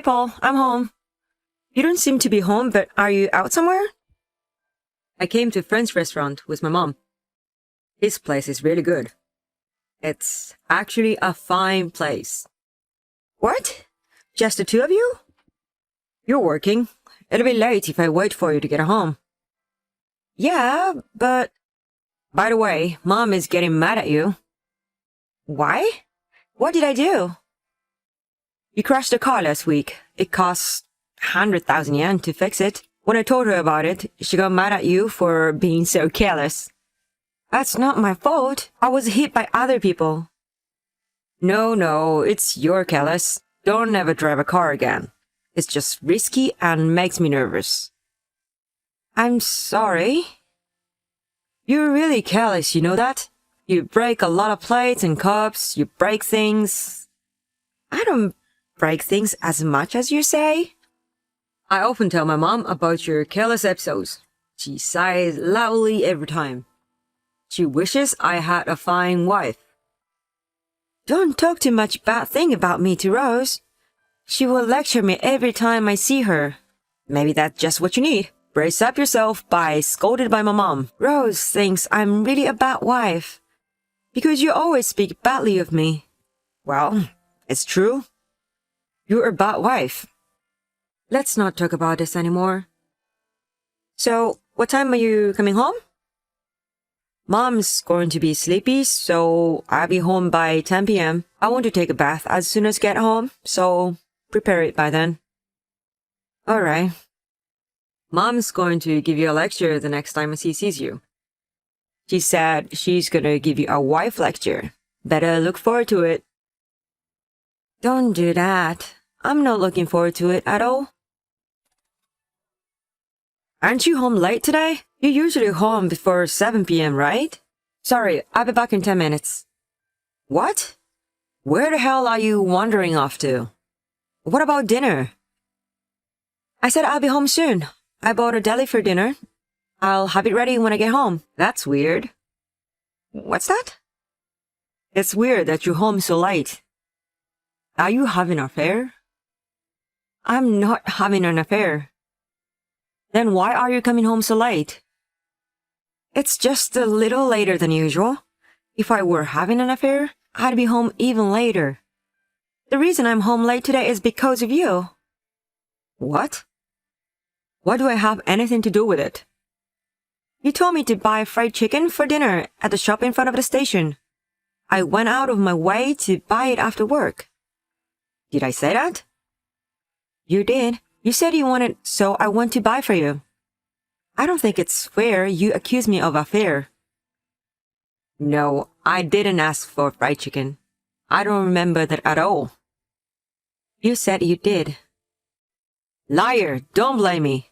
Hey, Paul, I'm home. You don't seem to be home, but are you out somewhere? I came to a French restaurant with my mom. This place is really good. It's actually a fine place. What? Just the two of you? You're working. It'll be late if I wait for you to get home. Yeah, but... By the way, Mom is getting mad at you. Why? What did I do? You crashed a car last week. It cost 100,000 yen to fix it. When I told her about it, she got mad at you for being so careless. That's not my fault. I was hit by other people. No, it's your careless. Don't ever drive a car again. It's just risky and makes me nervous. I'm sorry. You're really careless, you know that? You break a lot of plates and cups, you break things. I don't break things as much as you say. I often tell my mom about your careless episodes. She sighs loudly every time. She wishes I had a fine wife. Don't talk too much bad thing about me to Rose. She will lecture me every time I see her. Maybe that's just what you need. Brace up yourself by scolded by my mom. Rose thinks I'm really a bad wife. Because you always speak badly of me. Well, it's true. You're a bad wife. Let's not talk about this anymore. So, what time are you coming home? Mom's going to be sleepy, so I'll be home by 10 p.m. I want to take a bath as soon as I get home, so prepare it by then. Alright. Mom's going to give you a lecture the next time she sees you. She said she's gonna give you a wife lecture. Better look forward to it. Don't do that. I'm not looking forward to it at all. Aren't you home late today? You're usually home before 7 p.m., right? Sorry, I'll be back in 10 minutes. What? Where the hell are you wandering off to? What about dinner? I said I'll be home soon. I bought a deli for dinner. I'll have it ready when I get home. That's weird. What's that? It's weird that you're home so late. Are you having an affair? I'm not having an affair. Then why are you coming home so late? It's just a little later than usual. If I were having an affair, I'd be home even later. The reason I'm home late today is because of you. What? What do I have anything to do with it? You told me to buy fried chicken for dinner at the shop in front of the station. I went out of my way to buy it after work. Did I say that? You did. You said you wanted, so I went to buy for you. I don't think it's fair you accuse me of affair. No, I didn't ask for fried chicken. I don't remember that at all. You said you did. Liar, don't blame me.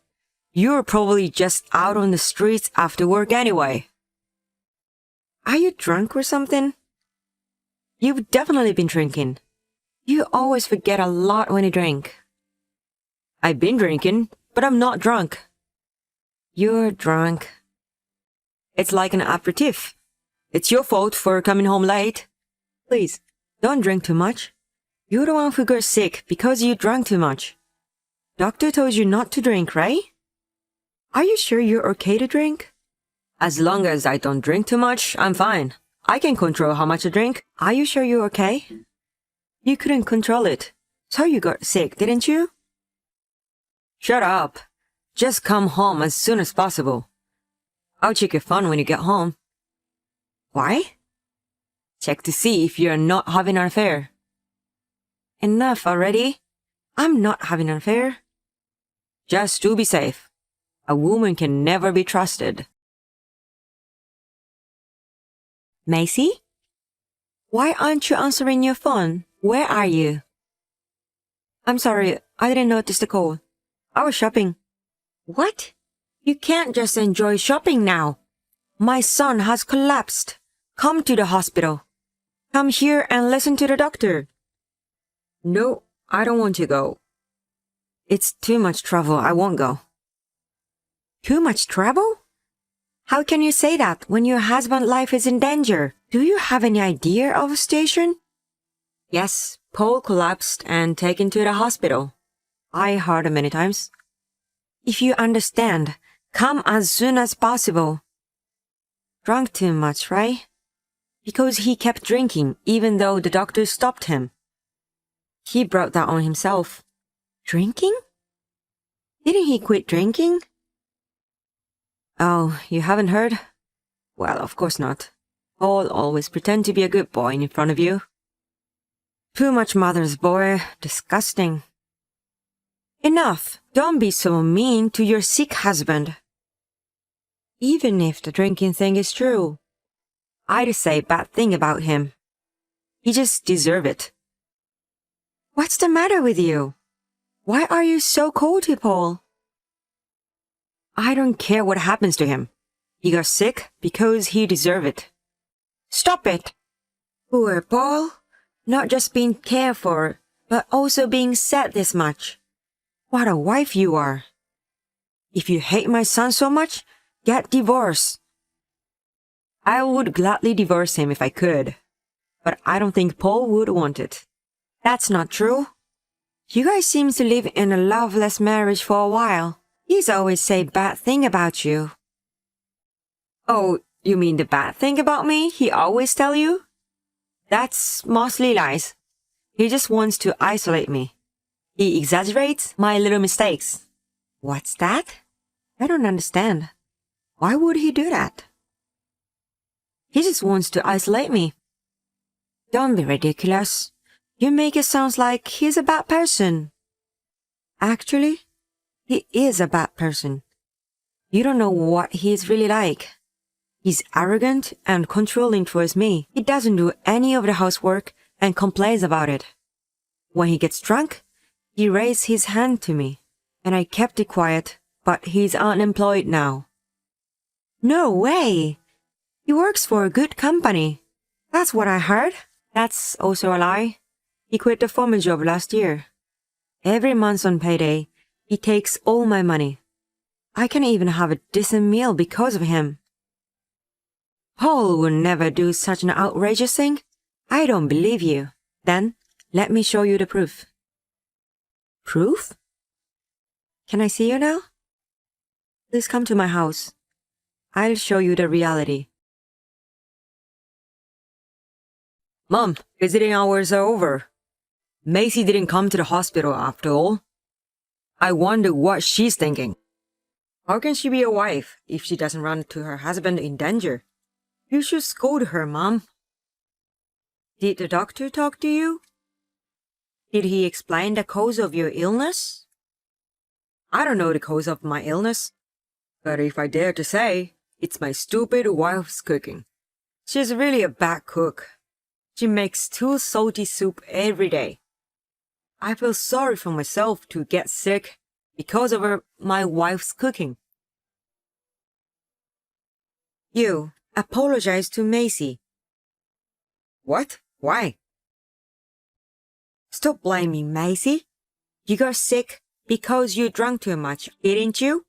You're probably just out on the streets after work anyway. Are you drunk or something? You've definitely been drinking. You always forget a lot when you drink. I've been drinking, but I'm not drunk. You're drunk. It's like an aperitif. It's your fault for coming home late. Please, don't drink too much. You're the one who got sick because you drank too much. Doctor told you not to drink, right? Are you sure you're okay to drink? As long as I don't drink too much, I'm fine. I can control how much I drink. Are you sure you're okay? You couldn't control it. So you got sick, didn't you? Shut up. Just come home as soon as possible. I'll check your phone when you get home. Why? Check to see if you're not having an affair. Enough already. I'm not having an affair. Just to be safe. A woman can never be trusted. Macy? Why aren't you answering your phone? Where are you? I'm sorry, I didn't notice the call. I was shopping. What? You can't just enjoy shopping now. My son has collapsed. Come to the hospital. Come here and listen to the doctor. No, I don't want to go. It's too much trouble. I won't go. Too much trouble? How can you say that when your husband's life is in danger? Do you have any idea of a station? Yes, Paul collapsed and taken to the hospital. I heard it many times. If you understand, come as soon as possible. Drunk too much, right? Because he kept drinking even though the doctor stopped him. He brought that on himself. Drinking? Didn't he quit drinking? Oh, you haven't heard? Well, of course not. Paul always pretend to be a good boy in front of you. Too much mother's boy. Disgusting. Enough. Don't be so mean to your sick husband. Even if the drinking thing is true, I'd say bad thing about him. He just deserve it. What's the matter with you? Why are you so cold to Paul? I don't care what happens to him. He got sick because he deserve it. Stop it! Poor Paul. Not just being cared for, but also being sad this much. What a wife you are. If you hate my son so much, get divorced. I would gladly divorce him if I could, but I don't think Paul would want it. That's not true. You guys seem to live in a loveless marriage for a while. He's always say bad thing about you. Oh, you mean the bad thing about me he always tell you? That's mostly lies. He just wants to isolate me. He exaggerates my little mistakes. What's that? I don't understand. Why would he do that? He just wants to isolate me. Don't be ridiculous. You make it sound like he's a bad person. Actually, he is a bad person. You don't know what he's really like. He's arrogant and controlling towards me. He doesn't do any of the housework and complains about it. When he gets drunk, he raised his hand to me, and I kept it quiet, but he's unemployed now. No way! He works for a good company. That's what I heard. That's also a lie. He quit the foreman job last year. Every month on payday, he takes all my money. I can't even have a decent meal because of him. Paul would never do such an outrageous thing. I don't believe you. Then, let me show you the proof. Proof? Can I see you now? Please come to my house. I'll show you the reality. Mom, visiting hours are over. Macy didn't come to the hospital after all. I wonder what she's thinking. How can she be a wife if she doesn't run to her husband in danger? You should scold her, Mom. Did the doctor talk to you? Did he explain the cause of your illness? I don't know the cause of my illness, but if I dare to say, it's my stupid wife's cooking. She's really a bad cook. She makes too salty soup every day. I feel sorry for myself to get sick because of my wife's cooking. You apologize to Macy. What? Why? Stop blaming Macy. You got sick because you drank too much, didn't you?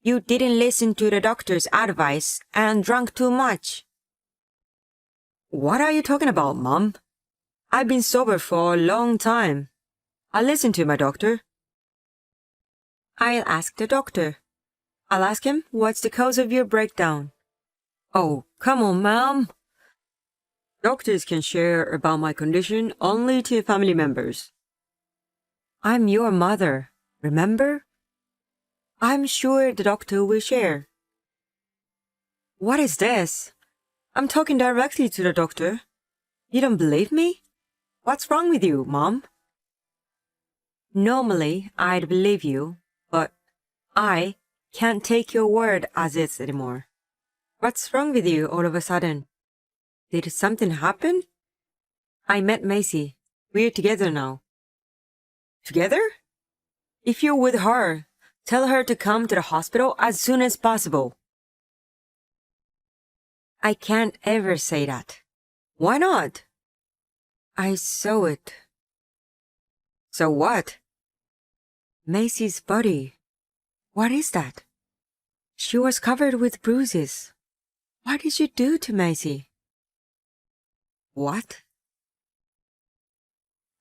You didn't listen to the doctor's advice and drank too much. What are you talking about, Mom? I've been sober for a long time. I listened to my doctor. I'll ask the doctor. I'll ask him what's the cause of your breakdown. Oh, come on, Mom. Doctors can share about my condition only to family members. I'm your mother, remember? I'm sure the doctor will share. What is this? I'm talking directly to the doctor. You don't believe me? What's wrong with you, Mom? Normally, I'd believe you, but I can't take your word as is anymore. What's wrong with you all of a sudden? Did something happen? I met Macy. We're together now. Together? If you're with her, tell her to come to the hospital as soon as possible. I can't ever say that. Why not? I saw it. So what? Macy's body. What is that? She was covered with bruises. What did you do to Macy? What?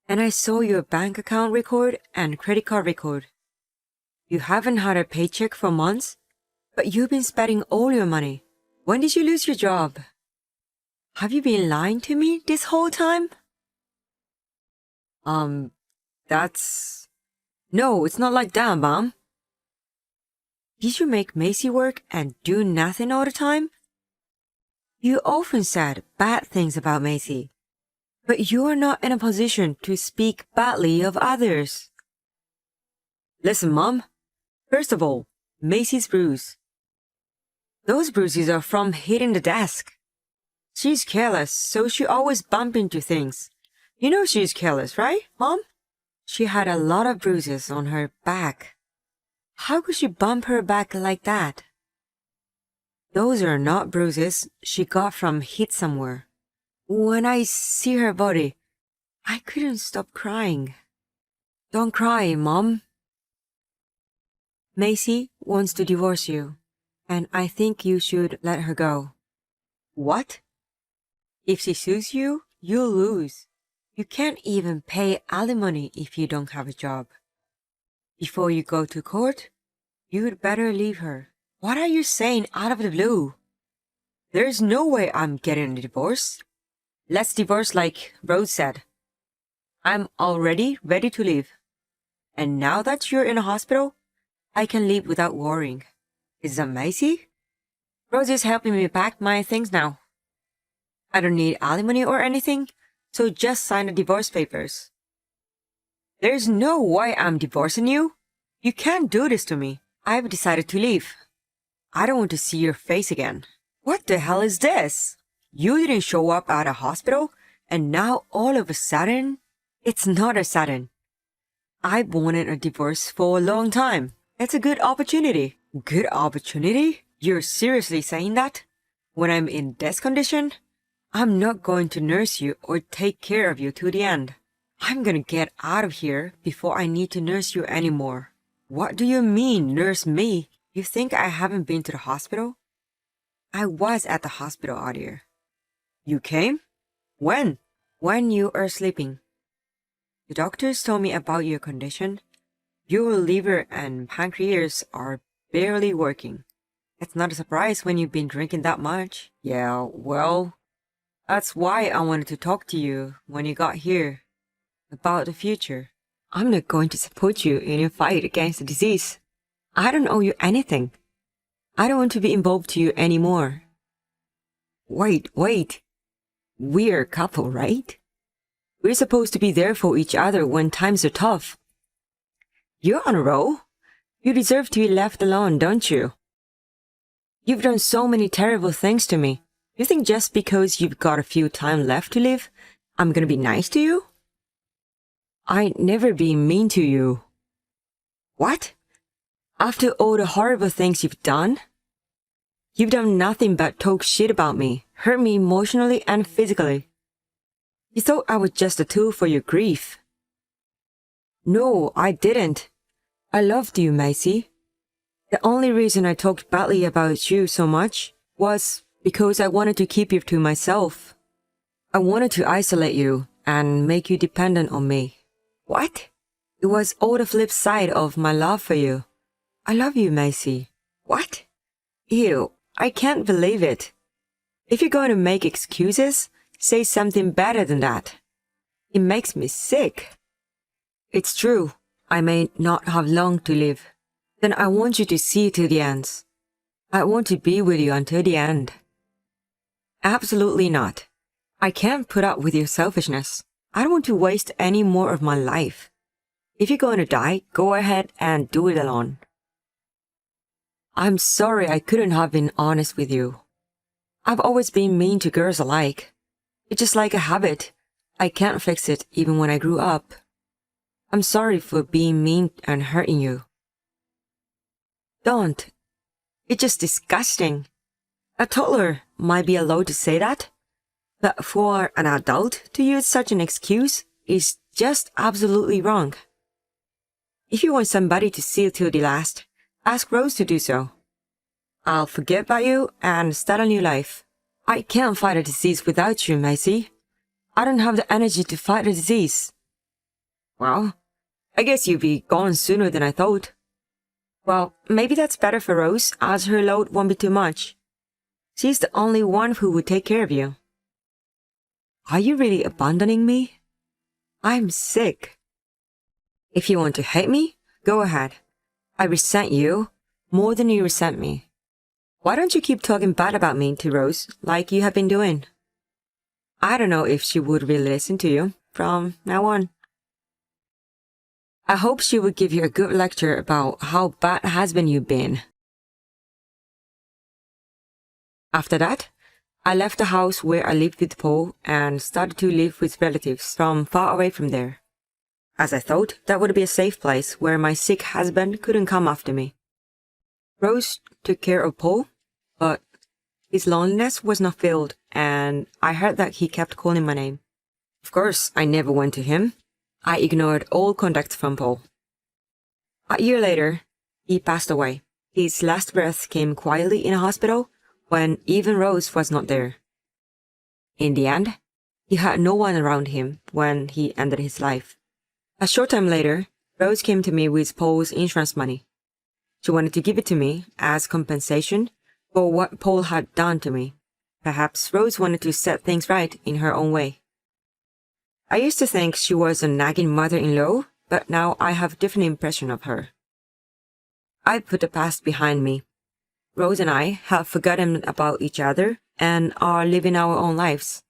And I saw your bank account record and credit card record. You haven't had a paycheck for months, but you've been spending all your money. When did you lose your job? Have you been lying to me this whole time? That's... No, it's not like that, Mom. Did you make Macy work and do nothing all the time? You often said bad things about Macy, but you are not in a position to speak badly of others. Listen, Mom. First of all, Macy's bruise. Those bruises are from hitting the desk. She's careless, so she always bumps into things. You know she's careless, right, Mom? She had a lot of bruises on her back. How could she bump her back like that? Those are not bruises she got from hit somewhere. When I see her body, I couldn't stop crying. Don't cry, Mom. Macy wants to divorce you, and I think you should let her go. What? If she sues you, you'll lose. You can't even pay alimony if you don't have a job. Before you go to court, you'd better leave her. What are you saying out of the blue? There's no way I'm getting a divorce. Let's divorce like Rose said. I'm already ready to leave. And now that you're in a hospital, I can leave without worrying. Is that Macy? Rose is helping me pack my things now. I don't need alimony or anything, so just sign the divorce papers. There's no way I'm divorcing you. You can't do this to me. I've decided to leave. I don't want to see your face again. What the hell is this? You didn't show up at a hospital, and now all of a sudden? It's not a sudden. I've wanted a divorce for a long time. It's a good opportunity. Good opportunity? You're seriously saying that? When I'm in this condition? I'm not going to nurse you or take care of you to the end. I'm gonna get out of here before I need to nurse you anymore. What do you mean, nurse me? You think I haven't been to the hospital? I was at the hospital earlier. You came? When? When you are sleeping. The doctors told me about your condition. Your liver and pancreas are barely working. It's not a surprise when you've been drinking that much. Yeah, well, that's why I wanted to talk to you when you got here. About the future. I'm not going to support you in your fight against the disease. I don't owe you anything. I don't want to be involved to you anymore. Wait. We're a couple, right? We're supposed to be there for each other when times are tough. You're on a roll. You deserve to be left alone, don't you? You've done so many terrible things to me. You think just because you've got a few time left to live, I'm gonna be nice to you? I'd never be mean to you. What? After all the horrible things you've done? You've done nothing but talk shit about me, hurt me emotionally and physically. You thought I was just a tool for your grief. No, I didn't. I loved you, Macy. The only reason I talked badly about you so much was because I wanted to keep you to myself. I wanted to isolate you and make you dependent on me. What? It was all the flip side of my love for you. I love you, Macy. What? Ew, I can't believe it. If you're going to make excuses, say something better than that. It makes me sick. It's true. I may not have long to live. Then I want you to see to the end. I want to be with you until the end. Absolutely not. I can't put up with your selfishness. I don't want to waste any more of my life. If you're going to die, go ahead and do it alone. I'm sorry I couldn't have been honest with you. I've always been mean to girls alike. It's just like a habit. I can't fix it even when I grew up. I'm sorry for being mean and hurting you. Don't. It's just disgusting. A toddler might be allowed to say that, but for an adult to use such an excuse is just absolutely wrong. If you want somebody to see till the last, ask Rose to do so. I'll forget about you and start a new life. I can't fight a disease without you, Macy. I don't have the energy to fight the disease. Well, I guess you'd be gone sooner than I thought. Well, maybe that's better for Rose, as her load won't be too much. She's the only one who would take care of you. Are you really abandoning me? I'm sick. If you want to hate me, go ahead. I resent you more than you resent me. Why don't you keep talking bad about me to Rose, like you have been doing? I don't know if she would really listen to you from now on. I hope she would give you a good lecture about how bad husband you've been. After that, I left the house where I lived with Paul and started to live with relatives from far away from there, as I thought that would be a safe place where my sick husband couldn't come after me. Rose took care of Paul, but his loneliness was not filled, and I heard that he kept calling my name. Of course, I never went to him. I ignored all contact from Paul. A year later, he passed away. His last breath came quietly in a hospital when even Rose was not there. In the end, he had no one around him when he ended his life. A short time later, Rose came to me with Paul's insurance money. She wanted to give it to me as compensation for what Paul had done to me. Perhaps Rose wanted to set things right in her own way. I used to think she was a nagging mother-in-law, but now I have a different impression of her. I put the past behind me. Rose and I have forgotten about each other and are living our own lives.